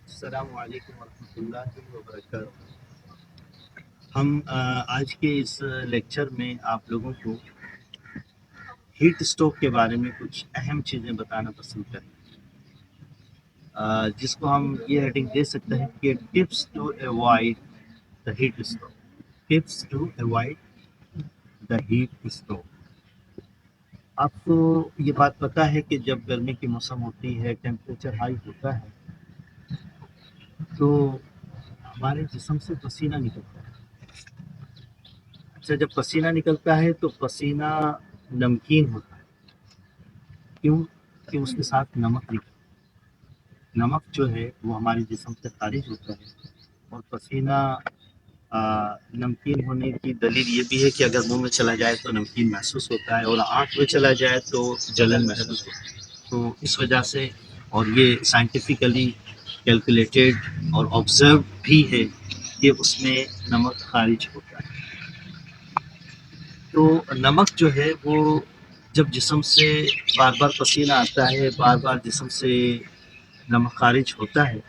السلام علیکم ورحمۃ اللہ وبرکاتہ۔ ہم آج کے اس لیکچر میں آپ لوگوں کو ہیٹ اسٹوک کے بارے میں کچھ اہم چیزیں بتانا پسند کریں گے، جس کو ہم یہ ہیڈنگ دے سکتے ہیں کہ tips to avoid the heat stroke. Tips to avoid the heat stroke. آپ کو یہ بات پتہ ہے کہ جب گرمی کی موسم ہوتی ہے، ٹیمپریچر ہائی ہوتا ہے، تو ہمارے جسم سے پسینہ نکلتا ہے۔ اچھا، جب پسینہ نکلتا ہے تو پسینہ نمکین ہوتا ہے۔ کیوں؟ کہ اس کے ساتھ نمک نکلتا ہے۔ نمک جو ہے وہ ہمارے جسم سے خارج ہوتا ہے، اور پسینہ نمکین ہونے کی دلیل یہ بھی ہے کہ اگر منہ میں چلا جائے تو نمکین محسوس ہوتا ہے، اور آنکھ میں چلا جائے تو جلن محسوس ہوتا ہے۔ تو اس وجہ سے، اور یہ سائنٹیفکلی کیلکولیٹڈ اور آبزرو بھی ہے کہ اس میں نمک خارج ہوتا ہے۔ تو نمک جو ہے وہ جب جسم سے بار بار پسینہ آتا ہے، بار بار جسم سے نمک خارج ہوتا ہے،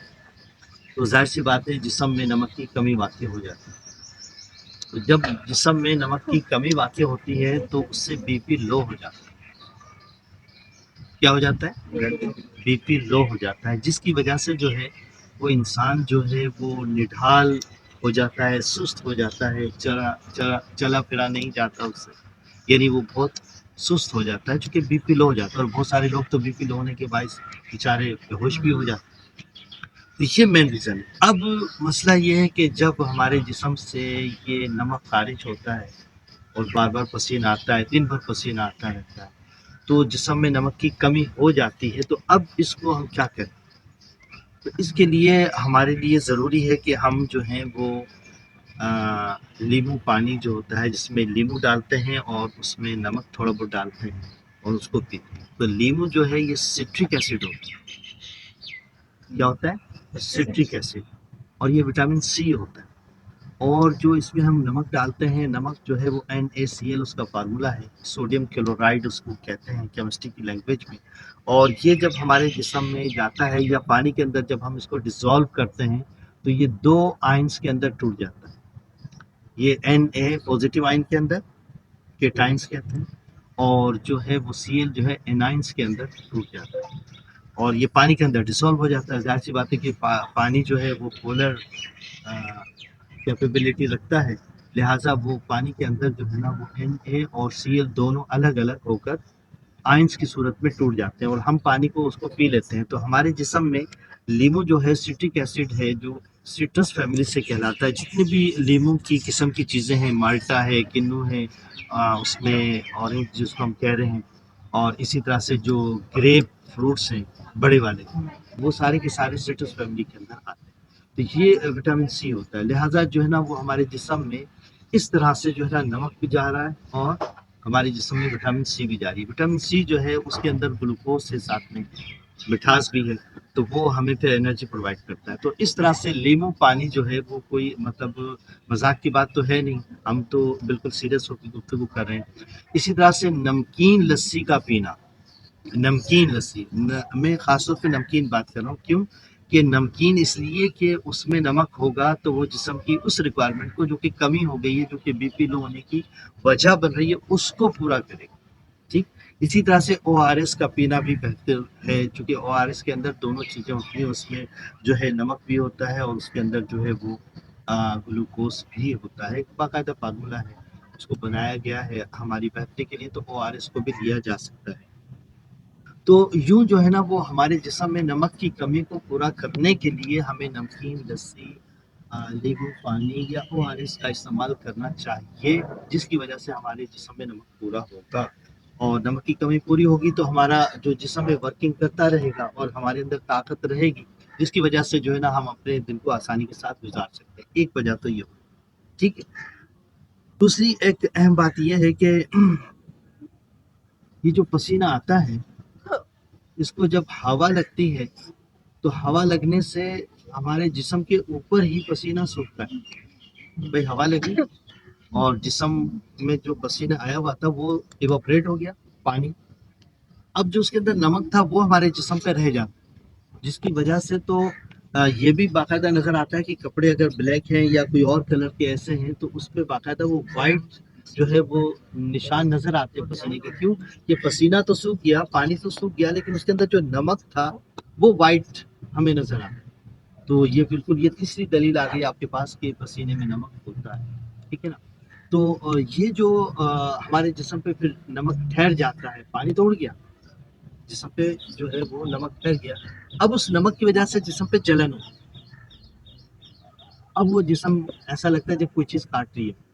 تو ظاہر سی بات ہے جسم میں نمک کی کمی واقع ہو جاتی ہے۔ تو جب جسم میں نمک کی کمی واقع ہوتی ہے تو اس سے بی پی لو ہو جاتا ہے۔ کیا ہو جاتا ہے؟ بی پی لو ہو جاتا ہے، جس کی وجہ سے جو ہے وہ انسان جو ہے وہ نڈھال ہو جاتا ہے، سست ہو جاتا ہے، چلا پھرا نہیں جاتا اس سے، یعنی وہ بہت سست ہو جاتا ہے، چونکہ بی پی لو ہو جاتا ہے۔ اور بہت سارے لوگ تو بی پی لو ہونے کے باعث بیچارے بے ہوش بھی ہو جاتے ہیں۔ تو یہ مین ریزن ہے۔ اب مسئلہ یہ ہے کہ جب ہمارے جسم سے یہ نمک خارج ہوتا ہے اور بار بار پسینہ آتا ہے، دن بھر پسینہ آتا رہتا ہے، تو جسم میں نمک کی کمی ہو جاتی ہے۔ تو اب اس کو ہم کیا کریں؟ تو اس کے لیے ہمارے لیے ضروری ہے کہ ہم جو ہیں وہ لیمو پانی جو ہوتا ہے، جس میں لیمو ڈالتے ہیں اور اس میں نمک تھوڑا بہت ڈالتے ہیں اور اس کو پیتے ہیں۔ تو لیمو جو ہے یہ سٹرک ایسڈ ہوتا ہے۔ کیا ہوتا ہے؟ سٹرک ایسڈ، اور یہ وٹامن سی ہوتا ہے۔ اور جو اس میں ہم نمک ڈالتے ہیں، نمک جو ہے وہ NaCl اس کا فارمولا ہے، سوڈیم کلورائڈ اس کو کہتے ہیں کیمسٹری کی لینگویج میں۔ اور یہ جب ہمارے جسم میں جاتا ہے یا پانی کے اندر جب ہم اس کو ڈیزولو کرتے ہیں تو یہ دو آئنس کے اندر ٹوٹ جاتا ہے۔ یہ Na پازیٹیو آئن کے اندر کیٹائنس کہتے ہیں، اور جو ہے وہ Cl جو ہے انائنس کے اندر ٹوٹ جاتا ہے، اور یہ پانی کے اندر ڈیزولو ہو جاتا ہے۔ ظاہر سی بات ہے کہ پانی جو ہے وہ پولر کیپیبلٹی رکھتا ہے، لہٰذا وہ پانی کے اندر جو ہے نا وہ Na اور Cl دونوں الگ الگ ہو کر آئنس کی صورت میں ٹوٹ جاتے ہیں، اور ہم پانی کو اس کو پی لیتے ہیں۔ تو ہمارے جسم میں لیمو جو ہے سٹرک ایسڈ ہے، جو سٹرس فیملی سے کہلاتا ہے۔ جتنی بھی لیمو کی قسم کی چیزیں ہیں، مالٹا ہے، کنو ہے، اس میں اورنج جس کو ہم کہہ رہے ہیں، اور اسی طرح سے جو گریپ فروٹس ہیں بڑے والے، وہ سارے کے سارے سٹرس فیملی کے اندر آتے ہیں۔ تو یہ وٹامن سی ہوتا ہے، لہٰذا جو ہے نا وہ ہمارے جسم میں اس طرح سے جو ہے نا نمک بھی جا رہا ہے، اور ہمارے جسم میں وٹامن سی بھی جا رہی ہے۔ وٹامن سی جو ہے اس کے اندر گلوکوز ہے، ساتھ میں مٹھاس بھی ہے، تو وہ ہمیں پھر انرجی پرووائڈ کرتا ہے۔ تو اس طرح سے لیمو پانی جو ہے وہ کوئی مطلب مذاق کی بات تو ہے نہیں، ہم تو بالکل سیریس ہو کے گفتگو کر رہے ہیں۔ اسی طرح سے نمکین لسی کا پینا، نمکین لسی، میں خاص طور پہ نمکین بات کر رہا ہوں، کیوں کہ نمکین اس لیے کہ اس میں نمک ہوگا تو وہ جسم کی اس ریکوائرمنٹ کو جو کہ کمی ہو گئی ہے، جو کہ بی پی لو ہونے کی وجہ بن رہی ہے، اس کو پورا کرے گا۔ ٹھیک، اسی طرح سے ORS کا پینا بھی بہتر ہے، چونکہ ORS کے اندر دونوں چیزیں ہوتی ہیں، اس میں جو ہے نمک بھی ہوتا ہے اور اس کے اندر جو ہے وہ گلوکوز بھی ہوتا ہے، ایک باقاعدہ فارمولا ہے، اس کو بنایا گیا ہے ہماری بہتری کے لیے، تو ORS کو بھی لیا جا سکتا ہے۔ تو یوں جو ہے نا وہ ہمارے جسم میں نمک کی کمی کو پورا کرنے کے لیے ہمیں نمکین لسی، لیمو پانی یا ORS کا استعمال کرنا چاہیے، جس کی وجہ سے ہمارے جسم میں نمک پورا ہوگا، اور نمک کی کمی پوری ہوگی تو ہمارا جو جسم ہے ورکنگ کرتا رہے گا اور ہمارے اندر طاقت رہے گی، جس کی وجہ سے جو ہے نا ہم اپنے دن کو آسانی کے ساتھ گزار سکتے ہیں۔ ایک وجہ تو یہ ہوگی، ٹھیک ہے۔ دوسری ایک اہم بات یہ ہے کہ یہ جو پسینہ آتا ہے، اس کو جب ہوا لگتی ہے تو ہوا لگنے سے ہمارے جسم کے اوپر ہی پسینہ سوکھتا ہے۔ بھئی ہوا لگی اور جسم میں جو پسینہ آیا ہوا تھا وہ ایواپریٹ ہو گیا، پانی، اب جو اس کے اندر نمک تھا وہ ہمارے جسم پہ رہ جاتا، جس کی وجہ سے تو یہ بھی باقاعدہ نظر آتا ہے کہ کپڑے اگر بلیک ہیں یا کوئی اور کلر کے ایسے ہیں تو اس پہ باقاعدہ وہ وائٹ جو ہے وہ نشان نظر آتے ہیں پسینے کے. کیوں؟ یہ پسینہ تو سوکھ گیا، پانی تو سوکھ گیا، لیکن اس کے اندر جو نمک تھا وہ وائٹ ہمیں نظر آتا ہے. تو یہ بالکل یہ تیسری دلیل آ گئی آپ کے پاس کہ پسینے میں نمک ہوتا ہے. ٹھیک ہے نا. تو یہ جو ہمارے جسم پہ پھر نمک ٹھہر جاتا ہے، پانی تو اڑ گیا، جسم پہ جو ہے وہ نمک ٹھہر گیا. اب اس نمک کی وجہ سے جسم پہ جلن ہو، اب وہ جسم ایسا لگتا ہے جب کوئی چیز کاٹ رہی ہے.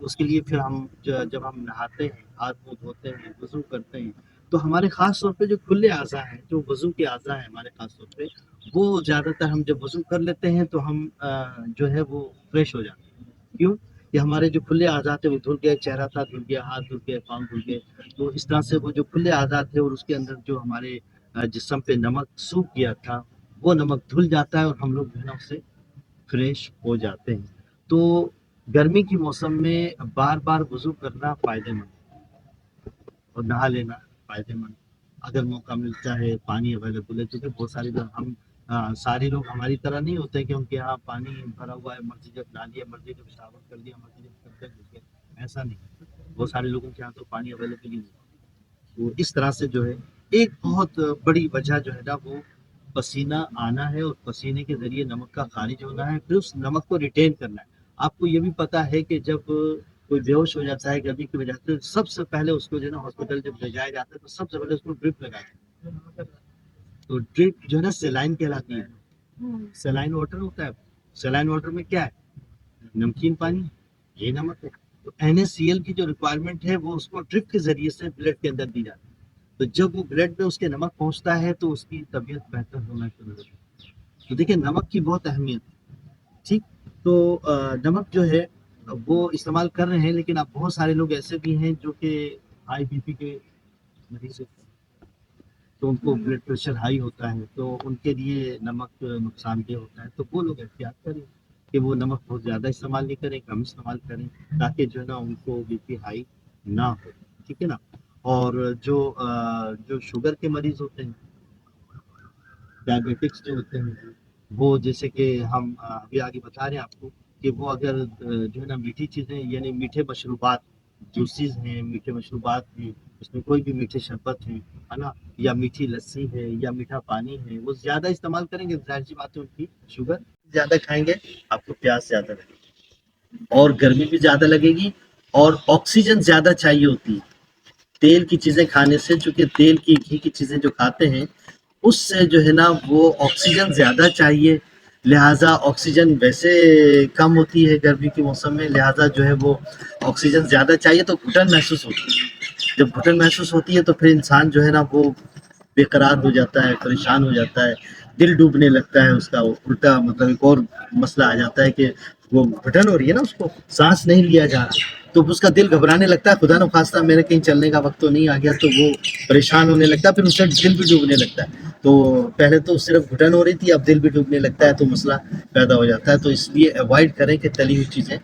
اس کے لیے پھر ہم جب ہم نہاتے ہیں، ہاتھ منہ دھوتے ہیں، وضو کرتے ہیں، تو ہمارے خاص طور پہ جو کھلے اعضاء ہیں، جو وضو کے اعضاء ہیں ہمارے خاص طور پہ، وہ زیادہ تر ہم جب وضو کر لیتے ہیں تو ہم جو ہے وہ فریش ہو جاتے ہیں. کیوں؟ کہ ہمارے جو کھلے اعضاء تھے وہ دھل گئے، چہرہ تھا دھل گیا، ہاتھ دھل گئے، پاؤں دھل گئے. تو اس طرح سے وہ جو کھلے اعضاء تھے اور اس کے اندر جو ہمارے جسم پہ نمک سوکھ گیا تھا وہ نمک دھل جاتا ہے اور ہم لوگ جو ہے نا اس سے فریش ہو جاتے ہیں. تو گرمی کے موسم میں بار بار وضو کرنا فائدے مند اور نہا لینا فائدے مند. اگر موقع ملتا ہے، پانی اویلیبل ہے، کیونکہ بہت سارے لوگ سارے لوگ ہماری طرح نہیں ہوتے کہ ان کے یہاں پانی بھرا ہوا ہے، مرضی جب نہا لیا، مرضی جب شاور کر لیا، مرضی جب کرتے گھس گئے. ایسا نہیں، بہت سارے لوگوں کے یہاں تو پانی اویلیبل ہی نہیں. تو اس طرح سے جو ہے ایک بہت بڑی وجہ جو ہے نا وہ پسینہ آنا ہے، اور پسینے کے ذریعے نمک کا خارج ہونا ہے، پھر اس نمک کو ریٹین کرنا ہے. آپ کو یہ بھی پتا ہے کہ جب کوئی بے ہوش ہو جاتا ہے گرمی کی وجہ سے، سب سے پہلے اس کو جو ہے نا ہاسپٹل جب لے جایا جاتا ہے تو سب سے پہلے اس کو ڈرپ لگاتے ہیں. تو ڈرپ جو ہے نا سیلائن کہلاتی ہے. سیلائن واٹر ہوتا ہے، سیلائن واٹر میں کیا ہے؟ نمکین پانی، یہ نمک ہے. تو NaCl کی جو ریکوائرمنٹ ہے وہ اس کو ڈرپ کے ذریعے سے بلڈ کے اندر دی جاتی ہے. تو جب وہ بلڈ میں اس کے نمک پہنچتا ہے تو اس کی طبیعت بہتر ہونا شروع ہوتی ہے. تو دیکھیں نمک کی بہت اہمیت ہے. ٹھیک. تو نمک جو ہے وہ استعمال کر رہے ہیں، لیکن اب بہت سارے لوگ ایسے بھی ہیں جو کہ ہائی BP کے مریض ہوتے ہیں، تو ان کو بلڈ پریشر ہائی ہوتا ہے، تو ان کے لیے نمک نقصان دہ ہوتا ہے. تو وہ لوگ احتیاط کریں کہ وہ نمک بہت زیادہ استعمال نہیں کریں، کم استعمال کریں، تاکہ جو ہے نا ان کو BP ہائی نہ ہو. ٹھیک ہے نا. اور جو شوگر کے مریض ہوتے ہیں، ڈائبیٹکس جو ہوتے ہیں، وہ جیسے کہ ہم ابھی آگے بتا رہے ہیں آپ کو کہ وہ اگر جو ہے نا میٹھی چیزیں یعنی میٹھے مشروبات، جوسیز ہیں، میٹھے مشروبات ہیں، اس میں کوئی بھی میٹھے شربت ہیں، ہے نا، یا میٹھی لسی ہے یا میٹھا پانی ہے، وہ زیادہ استعمال کریں گے، ظاہر سی بات ہے ان کی شوگر زیادہ کھائیں گے، آپ کو پیاس زیادہ لگے گی اور گرمی بھی زیادہ لگے گی اور آکسیجن زیادہ چاہیے ہوتی ہے تیل کی چیزیں کھانے سے. چونکہ تیل کی گھی کی چیزیں جو کھاتے ہیں اس سے جو ہے نا وہ آکسیجن زیادہ چاہیے، لہٰذا آکسیجن ویسے کم ہوتی ہے گرمی کے موسم میں، لہٰذا جو ہے وہ آکسیجن زیادہ چاہیے تو گھٹن محسوس ہوتی ہے. جب گھٹن محسوس ہوتی ہے تو پھر انسان جو ہے نا وہ بے قرار ہو جاتا ہے، پریشان ہو جاتا ہے، دل ڈوبنے لگتا ہے اس کا. وہ الٹا مطلب ایک اور مسئلہ آ جاتا ہے کہ وہ گھٹن ہو رہی ہے نا، اس کو سانس نہیں لیا جا رہا، تو اس کا دل گھبرانے لگتا ہے، خدا نخواستہ میرے کہیں چلنے کا وقت تو نہیں آ گیا، تو وہ پریشان ہونے لگتا ہے، پھر اس سے دل بھی ڈوبنے لگتا ہے. تو پہلے تو صرف گھٹن ہو رہی تھی، اب دل بھی ڈوبنے لگتا ہے، تو مسئلہ پیدا ہو جاتا ہے. تو اس لیے اوائڈ کریں کہ تلی ہوئی چیزیں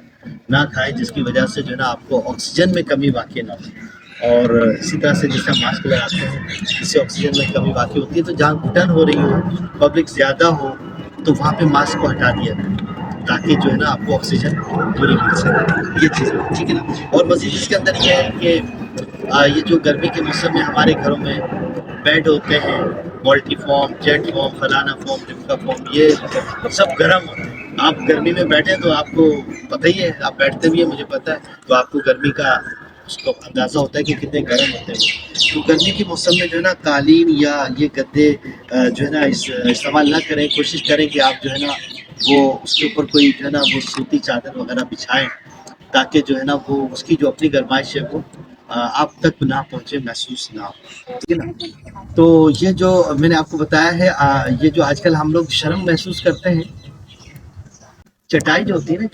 نہ کھائیں جس کی وجہ سے جو ہے نا آپ کو آکسیجن میں کمی واقع نہ ہو. اور اسی طرح سے جس طرح ماسک لگاتے ہیں اس سے آکسیجن میں کمی واقع ہوتی ہے. تو جہاں گھٹن ہو رہی ہو، پبلک زیادہ ہو، تو وہاں پہ ماسک کو ہٹا دیا تاکہ جو ہے نا آپ کو آکسیجن پوری مل سکے. یہ چیز ہے، ٹھیک ہے نا. اور مزید اس کے اندر یہ ہے کہ یہ جو گرمی کے موسم میں ہمارے گھروں میں بیڈ ہوتے ہیں، ملٹی فارم، جیٹ فارم، فلانا فارم، ڈمکا فارم، یہ سب گرم ہوتے ہیں. آپ گرمی میں بیٹھیں تو آپ کو پتہ ہی ہے، آپ بیٹھتے بھی ہیں مجھے پتہ ہے، تو آپ کو گرمی کا اس کو اندازہ ہوتا ہے کہ کتنے گرم ہوتے ہیں. تو گرمی کے موسم میں جو ہے نا قالین یا یہ گدے جو ہے نا استعمال نہ کریں. کوشش کریں کہ آپ جو ہے نا وہ اس کے اوپر کوئی جو ہے نا وہ سوتی چادر وغیرہ بچھائیں تاکہ جو ہے نا وہ اس کی جو اپنی گرمائش ہے وہ آپ تک نہ پہنچے، محسوس نہ ہو. ٹھیک ہے نا. تو یہ جو میں نے آپ کو بتایا ہے، یہ جو آج کل ہم لوگ شرم محسوس کرتے ہیں، چٹائی جو ہوتی ہے نا،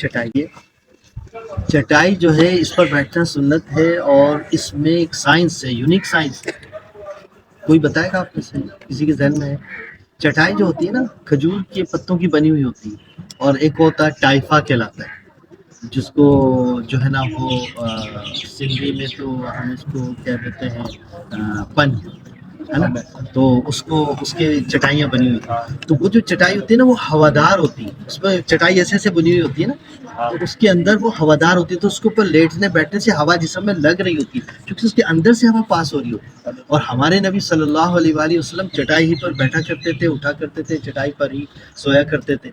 چٹائی جو ہے اس پر بیٹھنا سنت ہے، اور اس میں ایک سائنس ہے، یونیک سائنس ہے. کوئی بتائے گا آپ میں سے کسی کے ذہن میں ہے؟ چٹائی جو ہوتی ہے نا کھجور کے پتوں کی بنی ہوئی ہوتی ہے، اور ایک ہوتا ہے ٹائفا کہلاتا ہے، جس کو جو ہے نا وہ سندھی میں تو ہم اس کو کہہ دیتے ہیں پن. ہے نا. تو اس کو اس کے چٹائیاں بنی ہوئی تھی. تو وہ جو چٹائی ہوتی ہے نا وہ ہوادار ہوتی ہے. اس میں چٹائی ایسے ایسے بنی ہوئی ہوتی ہے نا, تو اس کے اندر وہ ہوادار ہوتی ہے. تو اس کے اوپر لیٹنے بیٹھنے سے ہوا جسم میں لگ رہی ہوتی ہے, کیونکہ اس کے اندر سے ہوا پاس ہو رہی ہوتی ہے. اور ہمارے نبی صلی اللہ علیہ وآلہ وسلم چٹائی ہی پر بیٹھا کرتے تھے, اٹھا کرتے تھے, چٹائی پر ہی سویا کرتے تھے.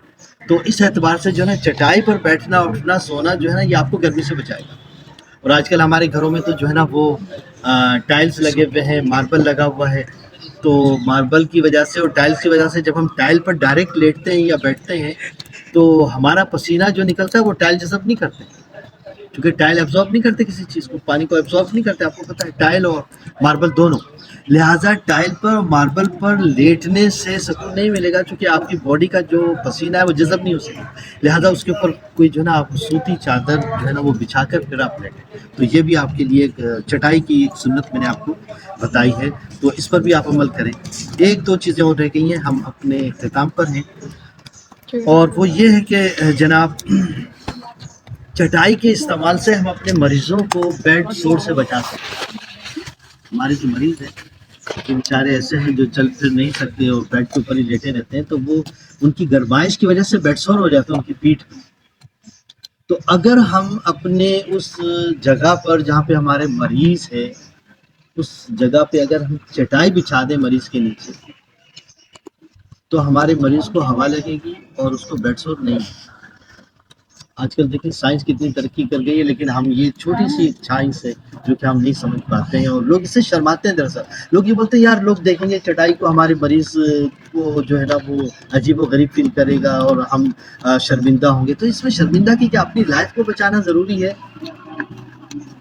تو اس اعتبار سے جو ہے نا چٹائی پر بیٹھنا اٹھنا سونا جو ہے نا یہ آپ کو گرمی سے بچائے گا. اور آج کل ہمارے گھروں میں تو جو ہے نا وہ ٹائلز لگے ہوئے ہیں, ماربل لگا ہوا ہے. تو ماربل کی وجہ سے اور ٹائلز کی وجہ سے جب ہم ٹائل پر ڈائریکٹ لیٹتے ہیں یا بیٹھتے ہیں تو ہمارا پسینہ جو نکلتا ہے وہ ٹائل جذب نہیں کرتے, کیونکہ ٹائل ایبزارب نہیں کرتے کسی چیز کو, پانی کو ایبزارب نہیں کرتے. آپ کو پتہ ہے ٹائل اور ماربل دونوں. لہٰذا ٹائل پر اور ماربل پر لیٹنے سے سکون نہیں ملے گا, کیونکہ آپ کی باڈی کا جو پسینہ ہے وہ جذب نہیں ہو سکتا. لہٰذا اس کے اوپر کوئی جو ہے نا آپ سوتی چادر جو ہے نا وہ بچھا کر پھر آپ لیٹیں. تو یہ بھی آپ کے لیے ایک چٹائی کی ایک سنت میں نے آپ کو بتائی ہے, تو اس پر بھی آپ عمل کریں. ایک دو چیزیں اور رہ گئی ہیں, ہم اپنے اختتام پر ہیں, اور وہ یہ ہے کہ جناب چٹائی کے استعمال سے ہم اپنے مریضوں کو بیڈ سور سے بچا سکتے ہیں. ہمارے جو مریض ہیں جو بیچارے ایسے ہیں جو چل پھر نہیں سکتے اور بیڈ کے اوپر ہی لیٹے رہتے ہیں, تو وہ ان کی گرمائش کی وجہ سے بیڈ سور ہو جاتا ہے ان کی پیٹھ میں. تو اگر ہم اپنے اس جگہ پر جہاں پہ ہمارے مریض ہے اس جگہ پہ اگر ہم چٹائی بچھا دیں مریض کے نیچے, تو ہمارے مریض کو ہوا لگے گی اور اس کو بیڈ سور نہیں. آج کل دیکھیں سائنس کتنی ترقی کر گئی ہے, لیکن ہم یہ چھوٹی سی سائنس ہے جو کہ ہم نہیں سمجھ پاتے ہیں, اور لوگ اس سے شرماتے ہیں. دراصل لوگ یہ بولتے ہیں یار لوگ دیکھیں گے چٹائی کو, ہمارے مریض کو جو ہے نا وہ عجیب و غریب فیل کرے گا اور ہم شرمندہ ہوں گے. تو اس میں شرمندہ کی کہ اپنی لائف کو بچانا ضروری ہے,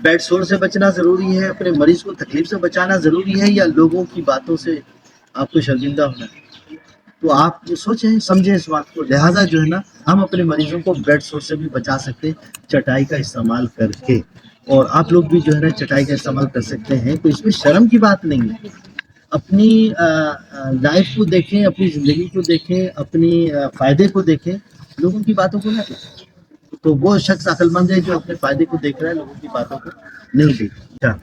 بیڈ سور سے بچنا ضروری ہے, اپنے مریض کو تکلیف سے بچانا ضروری ہے, یا لوگوں کی باتوں سے آپ کو شرمندہ ہونا ہے؟ تو آپ سوچیں سمجھیں اس بات کو. لہٰذا جو ہے نا ہم اپنے مریضوں کو بیڈ سور سے بھی بچا سکتے ہیں چٹائی کا استعمال کر کے, اور آپ لوگ بھی جو ہے نا چٹائی کا استعمال کر سکتے ہیں. تو اس میں شرم کی بات نہیں ہے. اپنی لائف کو دیکھیں, اپنی زندگی کو دیکھیں, اپنی فائدے کو دیکھیں, لوگوں کی باتوں کو نہ دیکھیں. تو وہ شخص عقل مند ہے جو اپنے فائدے کو دیکھ رہا ہے, لوگوں کی باتوں کو نہیں دیکھ رہا.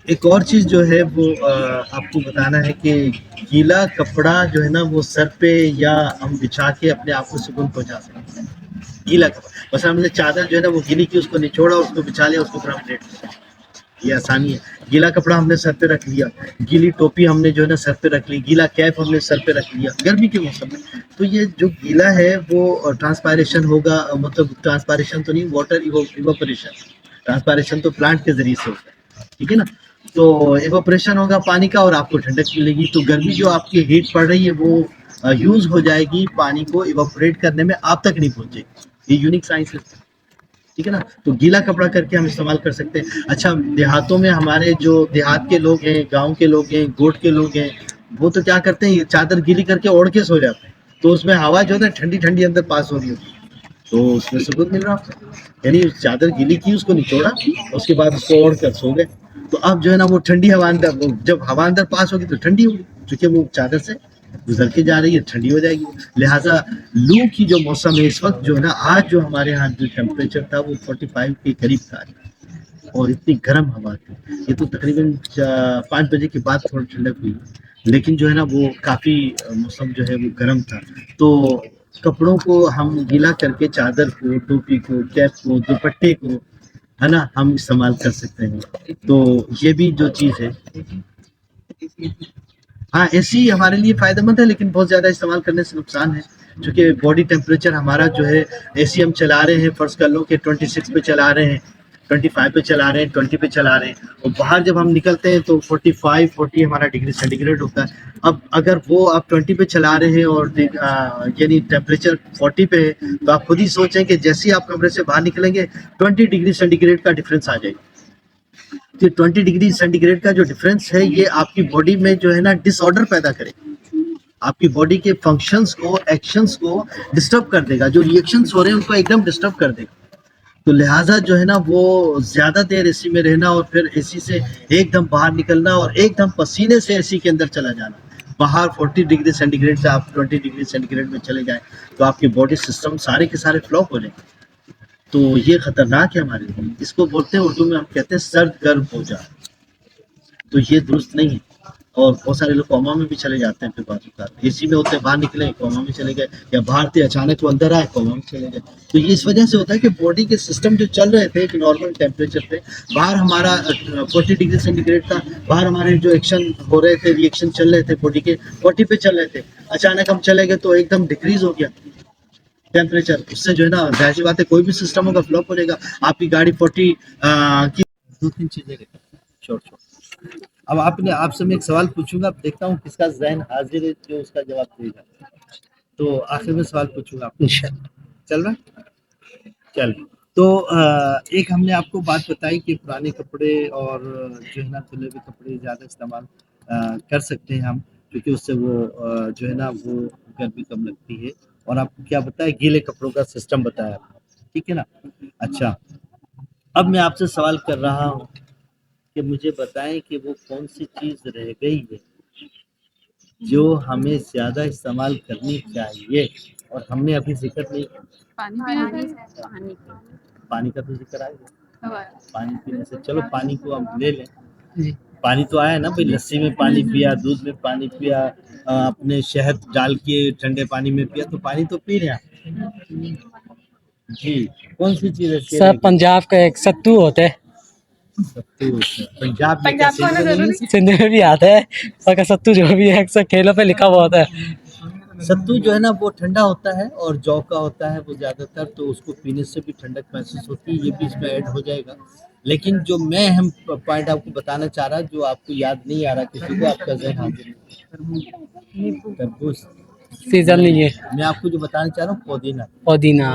ایک اور چیز جو ہے وہ آپ کو بتانا ہے کہ گیلا کپڑا جو ہے نا وہ سر پہ یا ہم بچھا کے اپنے آپ کو سکون پہنچا سکتے ہیں. گیلا کپڑا بس ہم نے چادر جو ہے نا وہ گیلی کی, اس کو نچوڑا, اس کو بچھا لیا, اس کو پھر ہم لیٹ لیا, یہ آسانی ہے. گیلا کپڑا ہم نے سر پہ رکھ لیا, گیلی ٹوپی ہم نے جو ہے نا سر پہ رکھ لی, گیلا کیپ ہم نے سر پہ رکھ لیا گرمی کے موسم میں. تو یہ جو گیلا ہے وہ ٹرانسپائریشن ہوگا, مطلب ٹرانسپائریشن تو نہیں, واٹر ایوپریشن. ٹرانسپائریشن تو پلانٹ کے ذریعے سے ہوتا ہے, ٹھیک ہے نا. تو ایوپریشن ہوگا پانی کا اور آپ کو ٹھنڈک ملے گی. تو گرمی جو آپ کی ہیٹ پڑ رہی ہے وہ یوز ہو جائے گی پانی کو ایوپریٹ کرنے میں, آپ تک نہیں پہنچے گی. یہ یونیک سائنس ہے, ٹھیک ہے نا. تو گیلا کپڑا کر کے ہم استعمال کر سکتے ہیں. اچھا دیہاتوں میں ہمارے جو دیہات کے لوگ ہیں, گاؤں کے لوگ ہیں, گوٹ کے لوگ ہیں, وہ تو کیا کرتے ہیں, یہ چادر گیلی کر کے اوڑھ کے سو جاتے ہیں. تو اس میں ہوا جو ہے نا ٹھنڈی ٹھنڈی اندر پاس ہو رہی ہوتی ہے, تو اس میں سکون مل رہا آپ کو. یعنی چادر گیلی کی, اس کو نچوڑا, اس کے بعد اس کو اوڑھ کر سو گئے. تو اب جو ہے نا وہ ٹھنڈی ہوا اندر, جب ہوا اندر پاس ہوگی تو ٹھنڈی ہوگی, کیونکہ وہ چادر سے گزر کے جا رہی ہے, ٹھنڈی ہو جائے گی. لہٰذا لو کی جو موسم ہے اس وقت جو ہے نا, آج جو ہمارے یہاں جو ٹیمپریچر تھا وہ 45 کے قریب تھا, اور اتنی گرم ہوا تھی. یہ تو تقریباً 5 بجے کے بعد تھوڑا ٹھنڈک ہوئی, لیکن جو ہے نا وہ کافی موسم جو ہے وہ گرم تھا. تو کپڑوں کو ہم گیلا کر کے چادر کو, ٹوپی کو, کیپ کو, دوپٹے کو ہے نا ہم استعمال کر سکتے ہیں. تو یہ بھی جو چیز ہے, ہاں اے سی ہمارے لیے فائدہ مند ہے, لیکن بہت زیادہ استعمال کرنے سے نقصان ہے. چونکہ باڈی ٹیمپریچر ہمارا جو ہے, اے سی ہم چلا رہے ہیں, فرض کر لو کہ 26 پہ چلا رہے ہیں, 25 پہ چلا رہے ہیں, 20 پہ چلا رہے ہیں, اور باہر جب ہم نکلتے ہیں تو 40 ہمارا ڈگری سینٹی گریڈ ہوتا ہے. اب اگر وہ آپ 20 پہ چلا رہے ہیں اور یعنی ٹیمپریچر 40 پہ ہے, تو آپ خود ہی سوچیں کہ جیسے ہی آپ کمرے سے باہر نکلیں گے 20 ڈگری سینٹی گریڈ کا ڈفرینس آ جائے گا. تو 20 ڈگری سینٹی گریڈ کا جو ڈفرینس ہے یہ آپ کی باڈی میں جو ہے نا ڈس آرڈر پیدا کرے, آپ کی باڈی کے فنکشنز کو, ایکشنز کو ڈسٹرب کر دے گا. جو ریئیکشنز ہو رہے ہیں ان کو ایک دم ڈسٹرب کر دے گا. تو لہٰذا جو ہے نا وہ زیادہ دیر اے سی میں رہنا, اور پھر اے سی سے ایک دم باہر نکلنا, اور ایک دم پسینے سے اے سی کے اندر چلا جانا. باہر 40 ڈگری سینٹی گریڈ سے آپ 20 ڈگری سینٹی گریڈ میں چلے جائیں تو آپ کے باڈی سسٹم سارے کے سارے فلاپ ہو جائیں. تو یہ خطرناک ہے ہمارے لیے. اس کو بولتے ہیں اردو میں, ہم کہتے ہیں سرد گرم ہو جا. تو یہ درست نہیں ہے. اور بہت سارے لوگ کوما میں بھی چلے جاتے ہیں پھر بعض اوقات اے سی میں ہوتے ہیں باہر نکلے کوما میں چلے گئے یا باہر تھے اچانک وہ اندر آئے کوما میں چلے گئے. تو یہ اس وجہ سے ہوتا ہے کہ باڈی کے سسٹم جو چل رہے تھے ایک نارمل ٹیمپریچر پہ باہر ہمارا 40 ڈگری سینٹی گریڈ تھا باہر ہمارے جو ایکشن ہو رہے تھے ریئیکشن چل رہے تھے باڈی کے 40 پہ چل رہے تھے اچانک ہم چلے گئے تو ایک دم ڈکریز ہو گیا ٹیمپریچر. اس سے جو ہے نا ظاہر سی بات ہے کوئی بھی سسٹم ہوگا فلپ ہو جائے گا. آپ کی گاڑی 40 کی 2-3 چیزیں چھوٹ چھوٹ. اب آپ سے میں ایک سوال پوچھوں گا دیکھتا ہوں کس کا ذہن حاضر ہے جو اس کا جواب دے گا. تو آخر میں سوال پوچھوں گا آپ کو. چل رہا چل تو ایک ہم نے آپ کو بات بتائی کہ پرانے کپڑے اور جو ہے نا دھلے ہوئے کپڑے زیادہ استعمال کر سکتے ہیں ہم کیونکہ اس سے وہ جو ہے نا وہ گرمی کم لگتی ہے. اور آپ کو کیا بتایا گیلے کپڑوں کا سسٹم بتایا ٹھیک ہے نا. اچھا اب میں آپ سے سوال کر رہا ہوں کہ مجھے بتائیں کہ وہ کون سی چیز رہ گئی ہے جو ہمیں زیادہ استعمال کرنی چاہیے اور ہم نے ابھی ذکر نہیں. پانی کا تو ذکر آئے گا پانی پینے سے. چلو پانی کو ہم لے لیں. پانی تو آیا نا بھائی لسی میں پانی پیا دودھ میں پانی پیا اپنے شہد ڈال کے ٹھنڈے پانی میں پیا تو پانی تو پی رہے ہیں. جی کون سی چیز ہے سر پنجاب کا ایک ستو ہوتا ہے پنجاب میں سندھ میں بھی آتا ہے اور ستو جو بھی ہے اکثر کھیلوں پہ لکھا ہوا ہوتا ہے. ستو جو ہے نا وہ ٹھنڈا ہوتا ہے اور جو کا ہوتا ہے وہ زیادہ تر تو اس کو پینے سے بھی ٹھنڈک محسوس ہوتی ہے. یہ بھی اس میں ایڈ ہو جائے گا. لیکن جو میں اہم پوائنٹ آپ کو بتانا چاہ رہا جو آپ کو یاد نہیں آ رہا کسی کو آپ کا ذہن حاضر ہے تربوز. سیزن نہیں ہے. میں آپ کو جو بتانا چاہ رہا ہوں پودینہ. پودینہ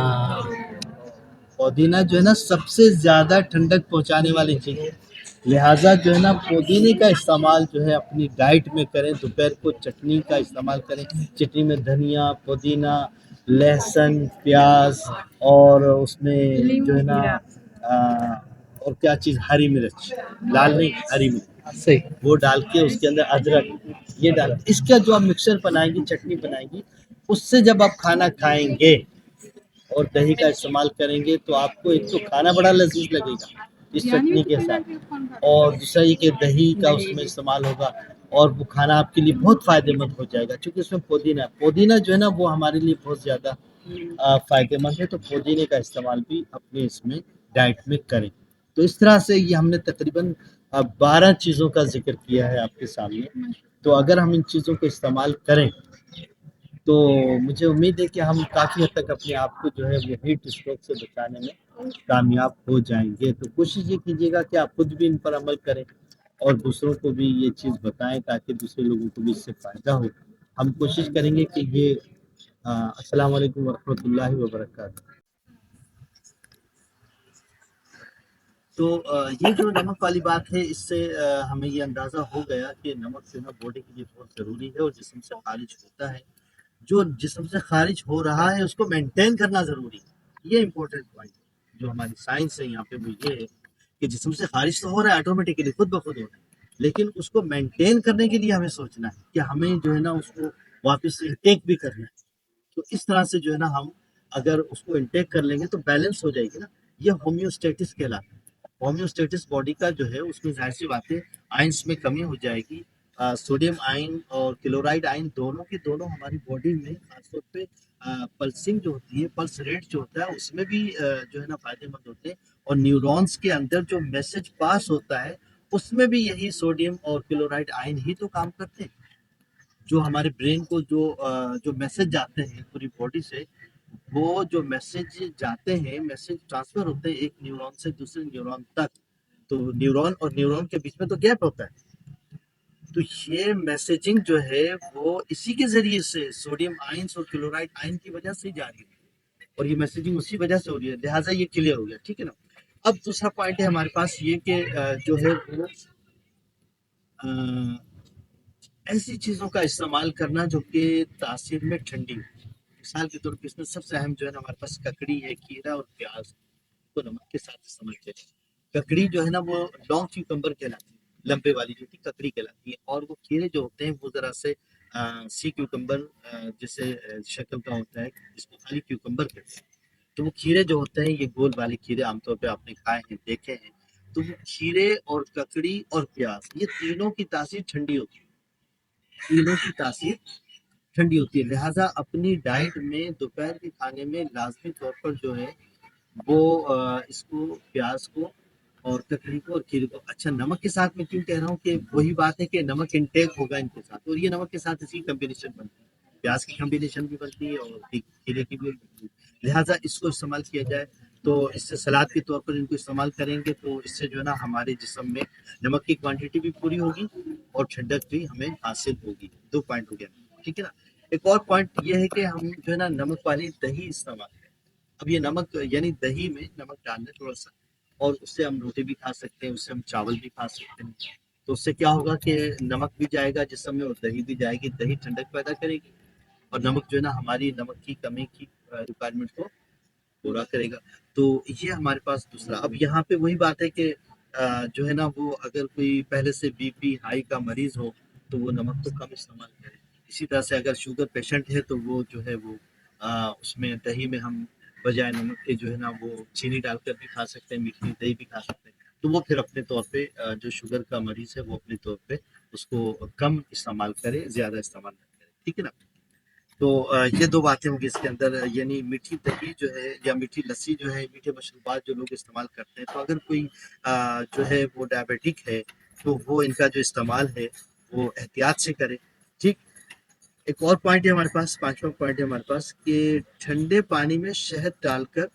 پودینہ جو ہے نا سب سے زیادہ ٹھنڈک پہنچانے والی چیز ہے. لہٰذا جو ہے نا پودینے کا استعمال جو ہے اپنی ڈائٹ میں کریں. دوپہر کو چٹنی کا استعمال کریں. چٹنی میں دھنیا پودینہ لہسن پیاز اور اس میں جو ہے نا اور کیا چیز ہری مرچ لال نہیں ہری مرچ صحیح وہ ڈال کے اس کے اندر ادرک یہ ڈال اس کا جو آپ مکسر بنائیں گی چٹنی بنائیں گی اس سے جب آپ کھانا کھائیں گے اور دہی کا استعمال کریں گے تو آپ کو ایک تو کھانا بڑا لذیذ لگے گا اس چٹنی کے ساتھ اور دوسرا یہ کہ دہی کا اس میں استعمال ہوگا اور وہ کھانا آپ کے لیے بہت فائدے مند ہو جائے گا. چونکہ اس میں پودینہ جو ہے نا وہ ہمارے لیے بہت زیادہ فائدے مند ہے. تو پودینے کا استعمال بھی اپنے اس میں ڈائٹ میں کریں. تو اس طرح سے یہ ہم نے تقریباً 12 چیزوں کا ذکر کیا ہے آپ کے سامنے. تو اگر ہم ان چیزوں کو استعمال کریں تو مجھے امید ہے کہ ہم کافی حد تک اپنے آپ کو جو ہے وہ ہیٹ اسٹروک سے بچانے میں کامیاب ہو جائیں گے. تو کوشش یہ کیجیے گا کہ آپ خود بھی ان پر عمل کریں اور دوسروں کو بھی یہ چیز بتائیں تاکہ دوسرے لوگوں کو بھی اس سے فائدہ ہو. ہم کوشش کریں گے کہ یہ السلام علیکم ورحمۃ اللہ وبرکاتہ. تو یہ جو نمک والی بات ہے اس سے ہمیں یہ اندازہ ہو گیا کہ نمک جو ہے نا باڈی کے لیے بہت ضروری ہے اور جسم سے خارج ہوتا ہے. جو جسم سے خارج ہو رہا ہے اس کو مینٹین کرنا ضروری ہے. یہ امپورٹنٹ پوائنٹ ہے جو ہماری سائنس ہے یہاں پہ وہ یہ ہے کہ جسم سے خارج تو ہو رہا ہے آٹومیٹکلی خود بخود ہو رہا ہے لیکن اس کو مینٹین کرنے کے لیے ہمیں سوچنا ہے کہ ہمیں جو ہے نا اس کو واپس انٹیک بھی کرنا ہے. تو اس طرح سے جو ہے نا ہم اگر اس کو انٹیک کر لیں گے تو بیلنس ہو جائے گی نا. یہ ہومیوسٹیٹس کہلاتا ہے. ہومیوسٹیٹس باڈی کا جو ہے اس میں ظاہر سی بات ہے آئنس میں کمی ہو جائے گی. سوڈیم آئن اور کلورائڈ آئن دونوں کے دونوں ہماری باڈی میں خاص طور پہ پلسنگ جو ہوتی ہے پلس ریٹ جو ہوتا ہے اس میں بھی جو ہے نا فائدے مند ہوتے ہیں. اور نیورونز کے اندر جو میسج پاس ہوتا ہے اس میں بھی یہی سوڈیم اور کلورائڈ آئن ہی تو کام کرتے ہیں. جو ہمارے برین کو جو میسج جاتے ہیں پوری باڈی سے وہ جو میسج جاتے ہیں میسج ٹرانسفر ہوتے ہیں ایک نیورون سے دوسرے نیورون تک. تو نیورون اور نیورون کے بیچ میں تو گیپ ہوتا ہے. تو یہ میسیجنگ جو ہے وہ اسی کے ذریعے سے سوڈیم آئنس اور کلورائڈ آئن کی وجہ سے جاری ہے اور یہ میسیجنگ اسی وجہ سے ہو رہی ہے. لہٰذا یہ کلیئر ہو گیا ٹھیک ہے نا. اب دوسرا پوائنٹ ہے ہمارے پاس یہ کہ جو ہے وہ ایسی چیزوں کا استعمال کرنا جو کہ تاثیر میں ٹھنڈی ہو. مثال کے طور پہ اس میں سب سے اہم جو ہے نا ہمارے پاس ککڑی ہے کھیرا اور پیاز کو نمک کے ساتھ استعمال کریں. ککڑی جو ہے نا وہ لانگ کیوکمبر کہلاتی ہے لمبے والی جو ہوتی ہے ککڑی کہلاتی ہے. اور وہ کھیرے جو ہوتے ہیں وہ ذرا سے سی کیوکمبر جیسے شکل کا ہوتا ہے جس کو خالی کیوکمبر کہتے ہیں. تو وہ کھیرے جو ہوتے ہیں یہ گول والے کھیرے عام طور پہ آپ نے کھائے ہیں دیکھے ہیں تو وہ کھیرے اور ککڑی اور پیاز یہ تینوں کی تاثیر ٹھنڈی ہوتی ہے، تینوں کی تاثیر ٹھنڈی ہوتی ہے، لہٰذا اپنی ڈائٹ میں دوپہر کے کھانے میں لازمی طور پر جو ہے وہ اس کو پیاز کو اور ککڑی کو اور کھیرے کو، اچھا نمک کے ساتھ میں کیوں کہہ رہا ہوں کہ وہی بات ہے کہ نمک انٹیک ہوگا ان کے ساتھ، اور یہ نمک کے ساتھ اسی کمبینیشن بنتی ہے، پیاز کی کمبینیشن بھی بنتی ہے اور کھیرے کی بھی بنتی ہے، لہٰذا اس کو استعمال کیا جائے تو اس سے سلاد کے طور پر ان کو استعمال کریں گے تو اس سے جو ہے نا ہمارے جسم میں نمک کی کوانٹٹی بھی پوری ہوگی اور ٹھنڈک بھی ہمیں حاصل ہوگی، 2 پوائنٹ ہو گیا، ٹھیک ہے نا۔ ایک اور پوائنٹ یہ ہے کہ ہم جو ہے نا نمک والی دہی استعمال کریں، اب یہ نمک یعنی دہی میں نمک ڈالنا تھوڑا سا، اور اس سے ہم روٹی بھی کھا سکتے ہیں، اس سے ہم چاول بھی کھا سکتے ہیں، تو اس سے کیا ہوگا کہ نمک بھی جائے گا جسم میں اور دہی بھی جائے گی، دہی ٹھنڈک پیدا کرے گی اور نمک جو ہے نا ہماری نمک کی کمی کی ریکوائرمنٹ کو پورا کرے گا، تو یہ ہمارے پاس دوسرا۔ اب یہاں پہ وہی بات ہے کہ جو ہے نا وہ اگر کوئی پہلے سے بی پی ہائی کا مریض ہو تو وہ نمک تو کم استعمال کرے، اسی طرح سے اگر شوگر پیشنٹ ہے تو وہ جو ہے وہ اس میں دہی میں ہم بجائے نمک کے جو ہے نا وہ چینی ڈال کر بھی کھا سکتے ہیں، میٹھی دہی بھی کھا سکتے ہیں، تو وہ پھر اپنے طور پہ جو شوگر کا مریض ہے وہ اپنے طور پہ اس کو کم استعمال کرے، زیادہ استعمال نہ کرے، ٹھیک ہے نا۔ تو یہ دو باتیں ہوں گی اس کے اندر، یعنی میٹھی دہی جو ہے یا میٹھی لسی جو ہے، میٹھے مشروبات جو لوگ استعمال کرتے ہیں، تو اگر کوئی جو ہے وہ ڈائبیٹک ہے تو وہ ان کا جو استعمال ہے وہ احتیاط سے کرے، ٹھیک۔ ایک اور پوائنٹ ہے ہمارے پاس، 5واں پوائنٹ ہے ہمارے پاس کہ ٹھنڈے پانی میں شہد ڈال کر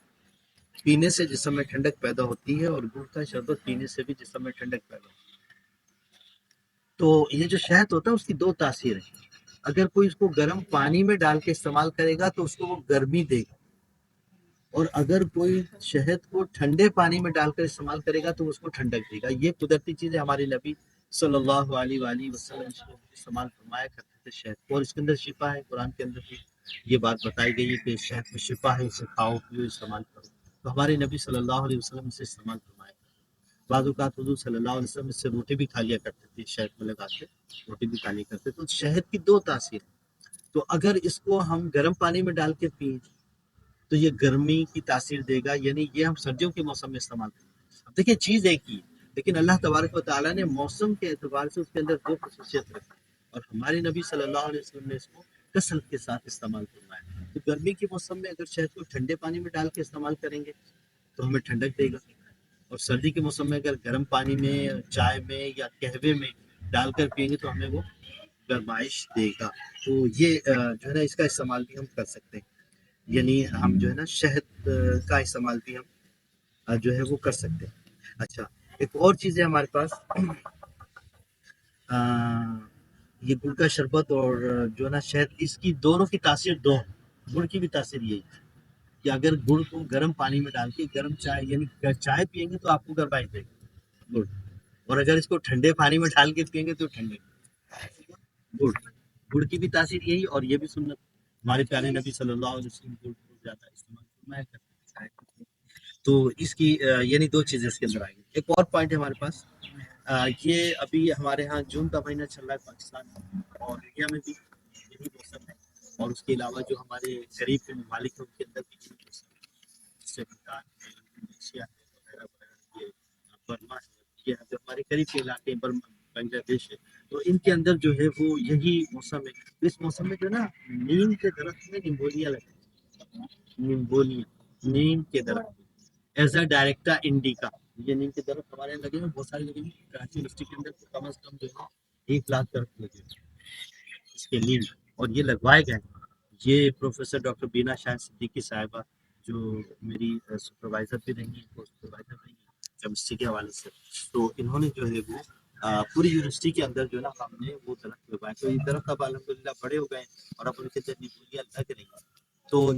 پینے سے جسم میں ٹھنڈک پیدا ہوتی ہے، اور گڑ کا شربت پینے سے بھی جسم میں ٹھنڈک پیدا ہوتی ہے۔ تو یہ جو شہد ہوتا ہے اس کی دو تاثیر ہیں، اگر کوئی اس کو گرم پانی میں ڈال کے استعمال کرے گا تو اس کو وہ گرمی دے گا، اور اگر کوئی شہد کو ٹھنڈے پانی میں ڈال کر استعمال کرے گا تو اس کو ٹھنڈک دے گا۔ یہ قدرتی چیز ہے، ہمارے نبی صلی اللہ علیہ وآلہ وسلم اس کو استعمال فرمایا کرتے تھے شہد کو، اور اس کے اندر شفا ہے، قرآن کے اندر بھی یہ بات بتائی گئی ہے کہ شہد میں شفا ہے، اسے کھاؤ پیو استعمال کرو، تو ہمارے نبی صلی اللہ علیہ وسلم اسے استعمال فرمایا۔ بعض اوقات حضور صلی اللہ علیہ وسلم اس سے روٹی بھی کھا لیا کرتے تھے، شہد میں لگا کے روٹی بھی کھا لیا کرتے تھے، تو شہد کی دو تاثیر، تو اگر اس کو ہم گرم پانی میں ڈال کے پئیں تو یہ گرمی کی تاثیر دے گا، یعنی یہ ہم سردیوں کے موسم میں استعمال کریں گے۔ دیکھیں چیز ایک ہی ہے، لیکن اللہ تبارک و تعالیٰ نے موسم کے اعتبار سے اس کے اندر دو خصوصیت رکھی، اور ہمارے نبی صلی اللہ علیہ وسلم نے اس کو کثرت کے ساتھ استعمال فرمایا۔ تو گرمی کے موسم میں اگر شہد کو ٹھنڈے پانی میں ڈال کے استعمال کریں گے تو ہمیں ٹھنڈک دے گا، اور سردی کے موسم میں اگر گرم پانی میں، چائے میں یا قہوے میں ڈال کر پئیں گے تو ہمیں وہ گرمائش دے گا۔ تو یہ جو ہے نا اس کا استعمال بھی ہم کر سکتے ہیں، یعنی ہم جو ہے نا شہد کا استعمال بھی ہم جو ہے وہ کر سکتے ہیں۔ اچھا ایک اور چیز ہے ہمارے پاس، یہ گڑ کا شربت اور جو ہے نا شہد، اس کی دونوں کی تاثیر دو ہیں، گڑ کی بھی تاثیر یہی ہے کہ اگر گڑ کو گرم پانی میں ڈال کے گرم چائے یعنی چائے پئیں گے تو آپ کو گرمائی دے گا گڑ، اور اگر اس کو ٹھنڈے پانی میں ڈال کے پئیں گے تو ٹھنڈے گڑ، گڑ کی بھی تاثیر یہی، اور یہ بھی سنت، ہمارے پیارے نبی صلی اللہ علیہ وسلم گڑ کو زیادہ استعمال فرمایا کرتے ہیں، تو اس کی یعنی دو چیزیں اس کے اندر آئیں گی۔ ایک اور پوائنٹ ہے ہمارے پاس، یہ ابھی ہمارے ہاں جون کا مہینہ چل رہا ہے پاکستان میں، اور انڈیا میں بھی یہی موسم ہے، اور اس کے علاوہ جو ہمارے قریب کے ممالک ہیں ان کے اندر بھی یہی موسم ہے، جس سے بھوٹان ہے، انڈونیشیا ہے وغیرہ وغیرہ، یہ برما ہے، یہ جو ہمارے قریب کے علاقے برما بنگلہ دیش ہے، تو ان کے اندر جو ہے وہ یہی موسم ہے، تو اس موسم میں جو ہے نا نیم کے درخت میں نمبولیاں لگتی، نمبولیاں، نیم کے درخت ایز اے ڈائریکٹا انڈیکا، یہ نیم کے درخت ہمارے یہاں لگے ہیں، بہت سارے لگے ہیں، کراچی ڈسٹرکٹ کے اندر کم از کم جو ہے 1 لاکھ درخت لگے ہیں اس کے نیم، اور یہ لگوائے گئے ہیں۔ یہ پروفیسر ڈاکٹر بینا شاہ صدیقی صاحبہ جو میری سپروائزر بھی رہی ہیں، کو سپروائزر رہی ہیں کیمسٹری کے حوالے سے، تو انہوں نے جو ہے وہ پوری یونیورسٹی کے اندر جو ہے نا ہم نے وہ درخت لگوائے، تو یہ درخت اب الحمدللہ بڑے ہو گئے ہیں اور اب ان کے اندر نمبولیاں لگ رہی ہیں، تو